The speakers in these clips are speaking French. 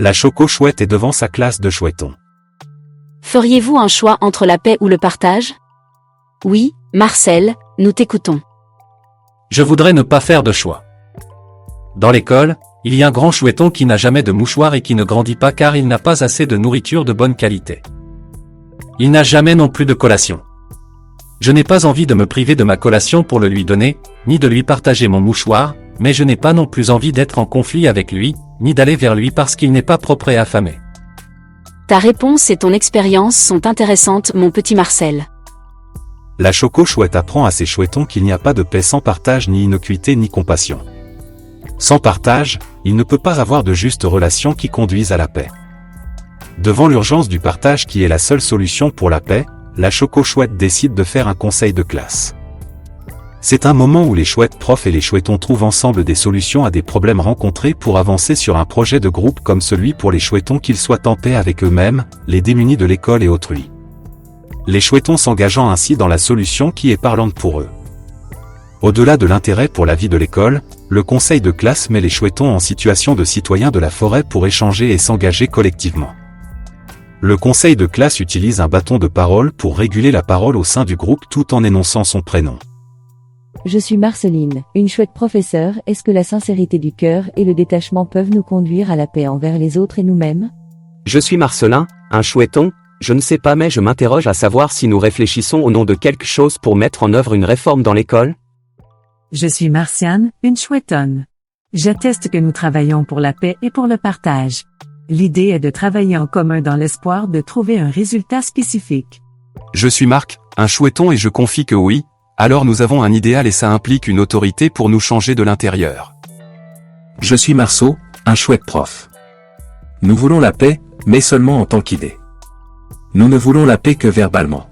La choco-chouette est devant sa classe de chouettons. Feriez-vous un choix entre la paix ou le partage? Oui, Marcel, nous t'écoutons. Je voudrais ne pas faire de choix. Dans l'école, il y a un grand chouetton qui n'a jamais de mouchoir et qui ne grandit pas car il n'a pas assez de nourriture de bonne qualité. Il n'a jamais non plus de collation. Je n'ai pas envie de me priver de ma collation pour le lui donner, ni de lui partager mon mouchoir, mais je n'ai pas non plus envie d'être en conflit avec lui, ni d'aller vers lui parce qu'il n'est pas propre et affamé. Ta réponse et ton expérience sont intéressantes, mon petit Marcel. La choco-chouette apprend à ses chouettons qu'il n'y a pas de paix sans partage, ni innocuité ni compassion. Sans partage, il ne peut pas avoir de justes relations qui conduisent à la paix. Devant l'urgence du partage qui est la seule solution pour la paix, la choco-chouette décide de faire un conseil de classe. C'est un moment où les chouettes profs et les chouettons trouvent ensemble des solutions à des problèmes rencontrés pour avancer sur un projet de groupe comme celui pour les chouettons qu'ils soient en paix avec eux-mêmes, les démunis de l'école et autrui. Les chouettons s'engageant ainsi dans la solution qui est parlante pour eux. Au-delà de l'intérêt pour la vie de l'école, le conseil de classe met les chouettons en situation de citoyens de la forêt pour échanger et s'engager collectivement. Le conseil de classe utilise un bâton de parole pour réguler la parole au sein du groupe tout en énonçant son prénom. Je suis Marceline, une chouette professeure. Est-ce que la sincérité du cœur et le détachement peuvent nous conduire à la paix envers les autres et nous-mêmes? Je suis Marcelin, un chouetton. Je ne sais pas mais je m'interroge à savoir si nous réfléchissons au nom de quelque chose pour mettre en œuvre une réforme dans l'école. Je suis Martiane, une chouettonne. J'atteste que nous travaillons pour la paix et pour le partage. L'idée est de travailler en commun dans l'espoir de trouver un résultat spécifique. Je suis Marc, un chouetton et je confie que oui, alors nous avons un idéal et ça implique une autorité pour nous changer de l'intérieur. Je suis Marceau, un chouette prof. Nous voulons la paix, mais seulement en tant qu'idée. Nous ne voulons la paix que verbalement.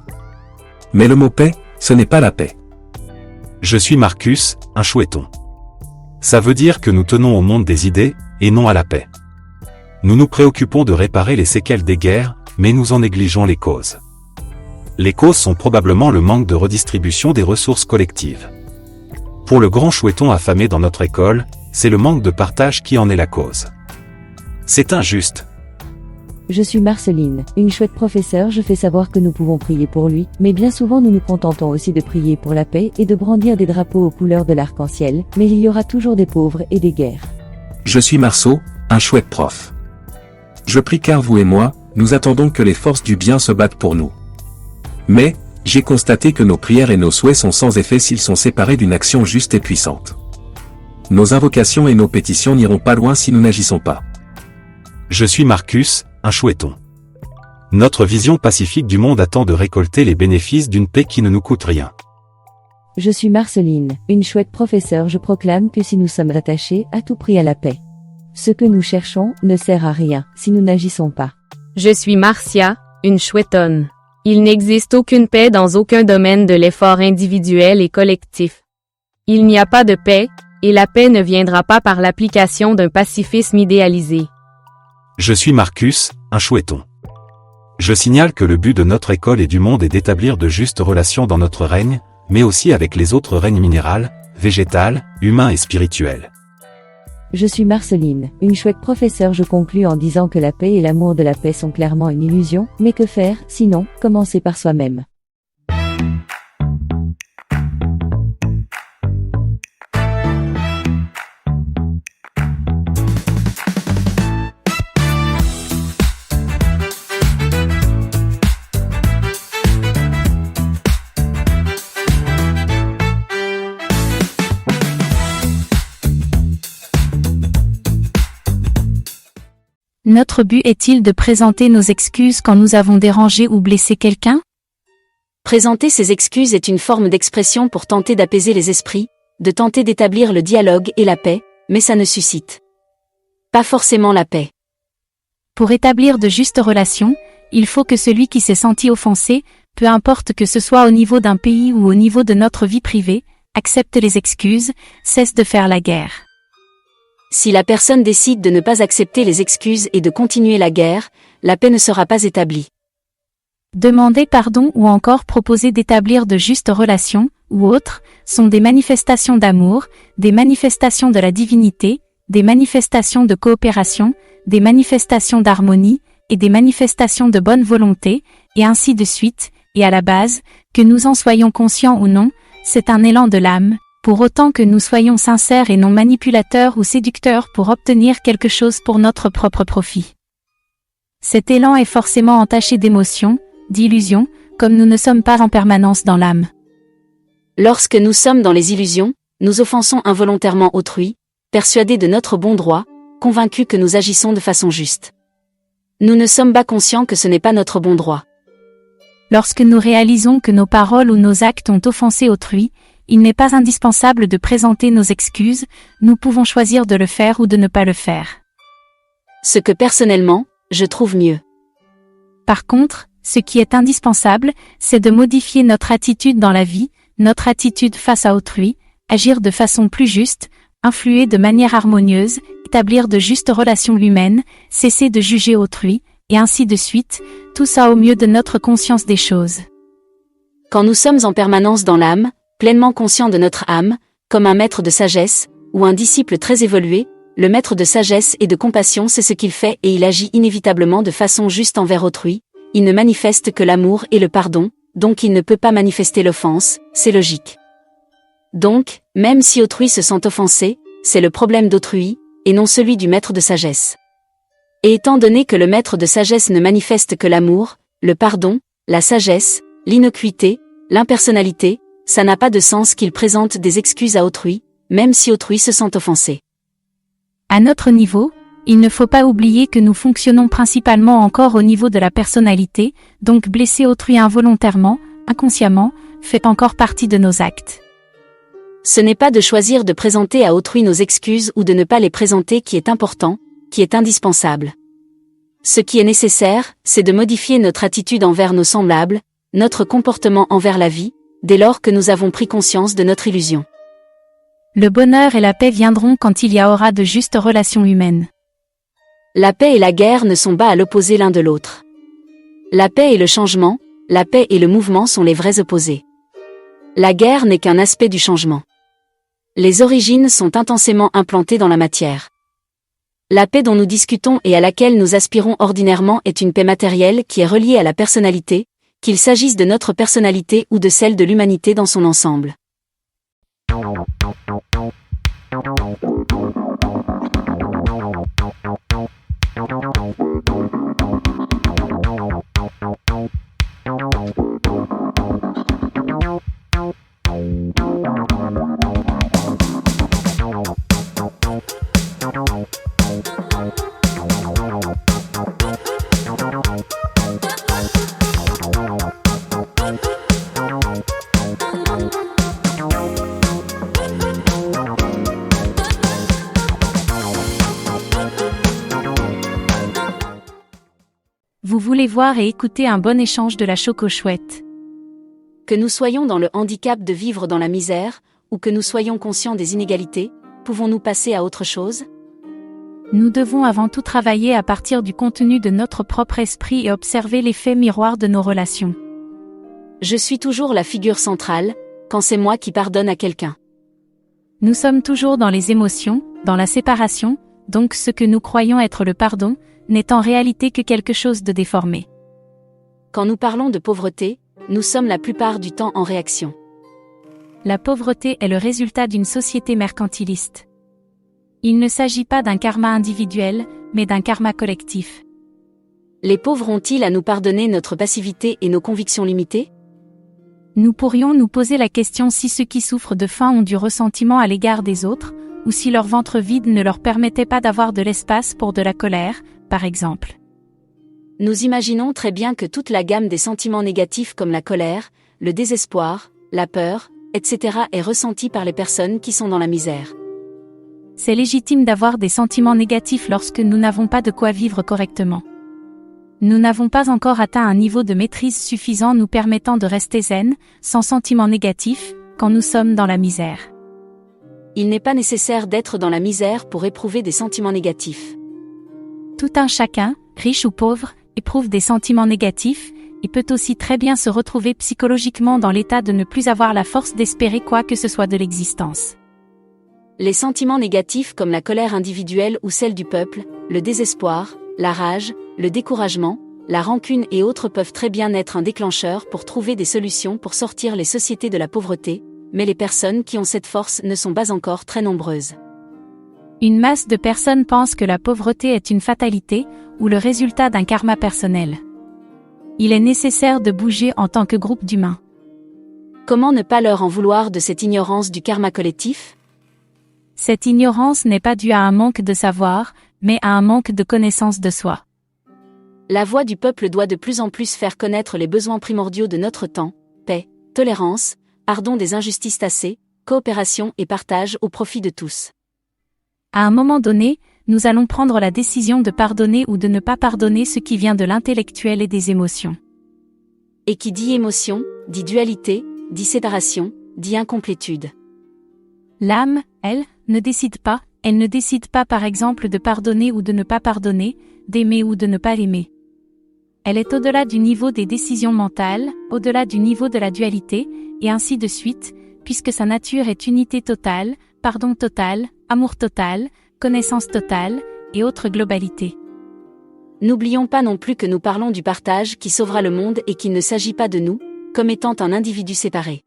Mais le mot paix, ce n'est pas la paix. Je suis Marcus, un chouetton. Ça veut dire que nous tenons au monde des idées, et non à la paix. Nous nous préoccupons de réparer les séquelles des guerres, mais nous en négligeons les causes. Les causes sont probablement le manque de redistribution des ressources collectives. Pour le grand chouetton affamé dans notre école, c'est le manque de partage qui en est la cause. C'est injuste. Je suis Marceline, une chouette professeure. Je fais savoir que nous pouvons prier pour lui, mais bien souvent nous nous contentons aussi de prier pour la paix et de brandir des drapeaux aux couleurs de l'arc-en-ciel, mais il y aura toujours des pauvres et des guerres. Je suis Marceau, un chouette prof. Je prie car vous et moi, nous attendons que les forces du bien se battent pour nous. Mais, j'ai constaté que nos prières et nos souhaits sont sans effet s'ils sont séparés d'une action juste et puissante. Nos invocations et nos pétitions n'iront pas loin si nous n'agissons pas. Je suis Marcus, un chouetton. Notre vision pacifique du monde attend de récolter les bénéfices d'une paix qui ne nous coûte rien. Je suis Marceline, une chouette professeure. Je proclame que si nous sommes attachés à tout prix à la paix, ce que nous cherchons ne sert à rien si nous n'agissons pas. Je suis Marcia, une chouettonne. Il n'existe aucune paix dans aucun domaine de l'effort individuel et collectif. Il n'y a pas de paix, et la paix ne viendra pas par l'application d'un pacifisme idéalisé. Je suis Marcus, un chouetton. Je signale que le but de notre école et du monde est d'établir de justes relations dans notre règne, mais aussi avec les autres règnes minéral, végétal, humain et spirituel. Je suis Marceline, une chouette professeure. Je conclus en disant que la paix et l'amour de la paix sont clairement une illusion, mais que faire, sinon, commencer par soi-même. Notre but est-il de présenter nos excuses quand nous avons dérangé ou blessé quelqu'un? Présenter ses excuses est une forme d'expression pour tenter d'apaiser les esprits, de tenter d'établir le dialogue et la paix, mais ça ne suscite pas forcément la paix. Pour établir de justes relations, il faut que celui qui s'est senti offensé, peu importe que ce soit au niveau d'un pays ou au niveau de notre vie privée, accepte les excuses, cesse de faire la guerre. Si la personne décide de ne pas accepter les excuses et de continuer la guerre, la paix ne sera pas établie. Demander pardon ou encore proposer d'établir de justes relations, ou autres, sont des manifestations d'amour, des manifestations de la divinité, des manifestations de coopération, des manifestations d'harmonie, et des manifestations de bonne volonté, et ainsi de suite, et à la base, que nous en soyons conscients ou non, c'est un élan de l'âme, pour autant que nous soyons sincères et non manipulateurs ou séducteurs pour obtenir quelque chose pour notre propre profit. Cet élan est forcément entaché d'émotions, d'illusions, comme nous ne sommes pas en permanence dans l'âme. Lorsque nous sommes dans les illusions, nous offensons involontairement autrui, persuadés de notre bon droit, convaincus que nous agissons de façon juste. Nous ne sommes pas conscients que ce n'est pas notre bon droit. Lorsque nous réalisons que nos paroles ou nos actes ont offensé autrui, il n'est pas indispensable de présenter nos excuses, nous pouvons choisir de le faire ou de ne pas le faire. Ce que personnellement, je trouve mieux. Par contre, ce qui est indispensable, c'est de modifier notre attitude dans la vie, notre attitude face à autrui, agir de façon plus juste, influer de manière harmonieuse, établir de justes relations humaines, cesser de juger autrui, et ainsi de suite, tout ça au mieux de notre conscience des choses. Quand nous sommes en permanence dans l'âme, pleinement conscients de notre âme, comme un maître de sagesse, ou un disciple très évolué, le maître de sagesse et de compassion sait ce qu'il fait et il agit inévitablement de façon juste envers autrui, il ne manifeste que l'amour et le pardon, donc il ne peut pas manifester l'offense, c'est logique. Donc, même si autrui se sent offensé, c'est le problème d'autrui, et non celui du maître de sagesse. Et étant donné que le maître de sagesse ne manifeste que l'amour, le pardon, la sagesse, l'innocuité, l'impersonnalité, ça n'a pas de sens qu'il présente des excuses à autrui, même si autrui se sent offensé. À notre niveau, il ne faut pas oublier que nous fonctionnons principalement encore au niveau de la personnalité, donc blesser autrui involontairement, inconsciemment, fait encore partie de nos actes. Ce n'est pas de choisir de présenter à autrui nos excuses ou de ne pas les présenter qui est important, qui est indispensable. Ce qui est nécessaire, c'est de modifier notre attitude envers nos semblables, notre comportement envers la vie, dès lors que nous avons pris conscience de notre illusion. Le bonheur et la paix viendront quand il y aura de justes relations humaines. La paix et la guerre ne sont pas à l'opposé l'un de l'autre. La paix et le changement, la paix et le mouvement sont les vrais opposés. La guerre n'est qu'un aspect du changement. Les origines sont intensément implantées dans la matière. La paix dont nous discutons et à laquelle nous aspirons ordinairement est une paix matérielle qui est reliée à la personnalité, qu'il s'agisse de notre personnalité ou de celle de l'humanité dans son ensemble. Vous voulez voir et écouter un bon échange de la Choco-Chouette. Que nous soyons dans le handicap de vivre dans la misère, ou que nous soyons conscients des inégalités, pouvons-nous passer à autre chose ? Nous devons avant tout travailler à partir du contenu de notre propre esprit et observer l'effet miroir de nos relations. Je suis toujours la figure centrale, quand c'est moi qui pardonne à quelqu'un. Nous sommes toujours dans les émotions, dans la séparation, donc ce que nous croyons être le pardon, n'est en réalité que quelque chose de déformé. Quand nous parlons de pauvreté, nous sommes la plupart du temps en réaction. La pauvreté est le résultat d'une société mercantiliste. Il ne s'agit pas d'un karma individuel, mais d'un karma collectif. Les pauvres ont-ils à nous pardonner notre passivité et nos convictions limitées ? Nous pourrions nous poser la question si ceux qui souffrent de faim ont du ressentiment à l'égard des autres, ou si leur ventre vide ne leur permettait pas d'avoir de l'espace pour de la colère, par exemple. Nous imaginons très bien que toute la gamme des sentiments négatifs comme la colère, le désespoir, la peur, etc. est ressentie par les personnes qui sont dans la misère. C'est légitime d'avoir des sentiments négatifs lorsque nous n'avons pas de quoi vivre correctement. Nous n'avons pas encore atteint un niveau de maîtrise suffisant nous permettant de rester zen, sans sentiments négatifs, quand nous sommes dans la misère. Il n'est pas nécessaire d'être dans la misère pour éprouver des sentiments négatifs. Tout un chacun, riche ou pauvre, éprouve des sentiments négatifs, et peut aussi très bien se retrouver psychologiquement dans l'état de ne plus avoir la force d'espérer quoi que ce soit de l'existence. Les sentiments négatifs comme la colère individuelle ou celle du peuple, le désespoir, la rage, le découragement, la rancune et autres peuvent très bien être un déclencheur pour trouver des solutions pour sortir les sociétés de la pauvreté, mais les personnes qui ont cette force ne sont pas encore très nombreuses. Une masse de personnes pensent que la pauvreté est une fatalité, ou le résultat d'un karma personnel. Il est nécessaire de bouger en tant que groupe d'humains. Comment ne pas leur en vouloir de cette ignorance du karma collectif ? Cette ignorance n'est pas due à un manque de savoir, mais à un manque de connaissance de soi. La voix du peuple doit de plus en plus faire connaître les besoins primordiaux de notre temps, paix, tolérance, pardon des injustices tassées, coopération et partage au profit de tous. À un moment donné, nous allons prendre la décision de pardonner ou de ne pas pardonner ce qui vient de l'intellectuel et des émotions. Et qui dit émotion, dit dualité, dit séparation, dit incomplétude. L'âme, elle, ne décide pas, elle ne décide pas par exemple de pardonner ou de ne pas pardonner, d'aimer ou de ne pas l'aimer. Elle est au-delà du niveau des décisions mentales, au-delà du niveau de la dualité, et ainsi de suite, puisque sa nature est unité totale, pardon total, amour total, connaissance totale, et autres globalités. N'oublions pas non plus que nous parlons du partage qui sauvera le monde et qu'il ne s'agit pas de nous, comme étant un individu séparé.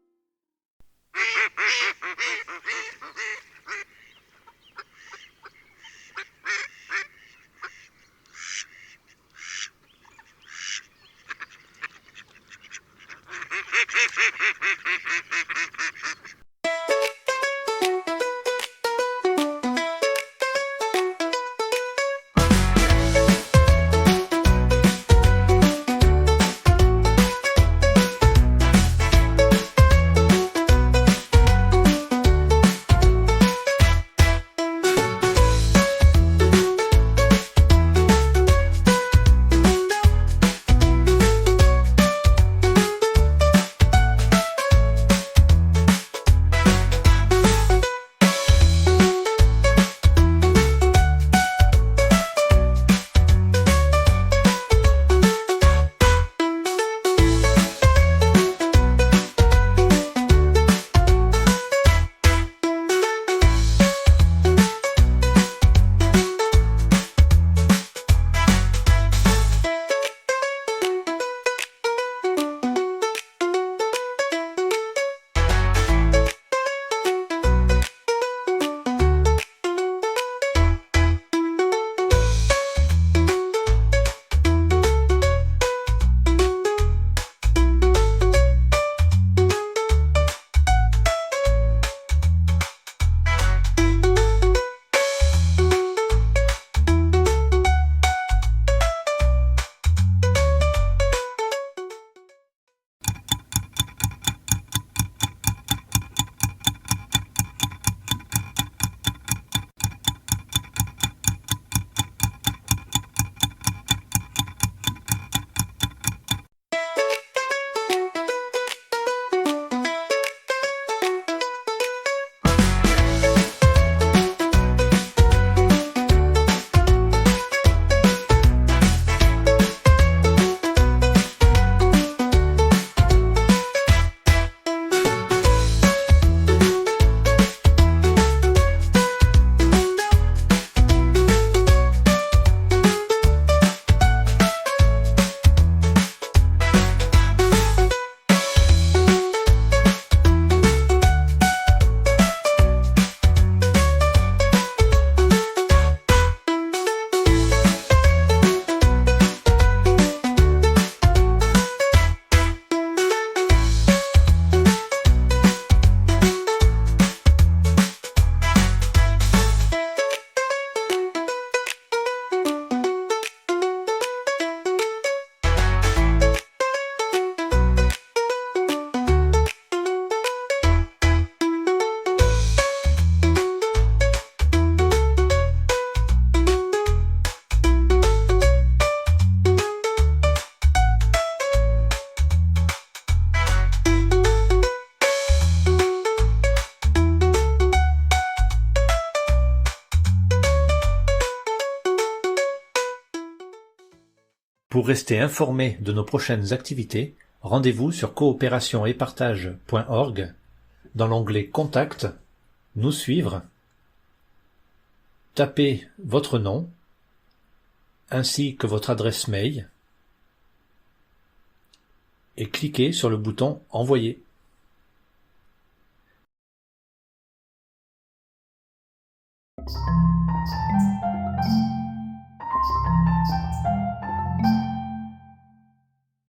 Pour rester informé de nos prochaines activités, rendez-vous sur coopérationetpartage.org dans l'onglet Contact, Nous suivre tapez votre nom ainsi que votre adresse mail et cliquez sur le bouton Envoyer.